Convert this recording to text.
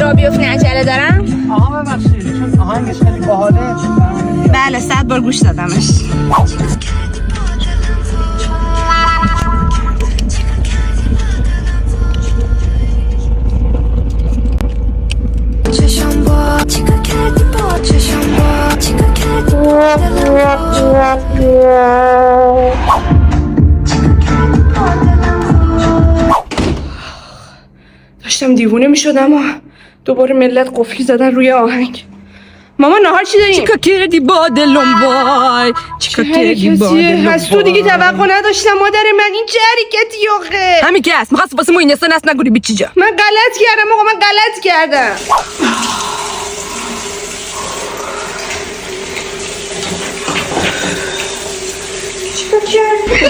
را بیفتین عجله دارم. آها ببخشید چون آهنگش خیلی باحاله. بله 100 بار گوش دادمش. چشم با چیکار کردی با چشم با چیکار کردی داشتم دیوونه می شدم و دوباره ملت قفلی زدن روی آهنگ. ماما نهار چی داریم؟ چیکار کردی با دلم وای چیکار کردی با دلم از تو دیگه توقع نداشتم مادر من. این چه حرکتی آخه؟ همین که هست میخواست واسه موین نست نگوری بیچی جا. من غلط کردم آقا، من غلط کردم. چیکار کردی؟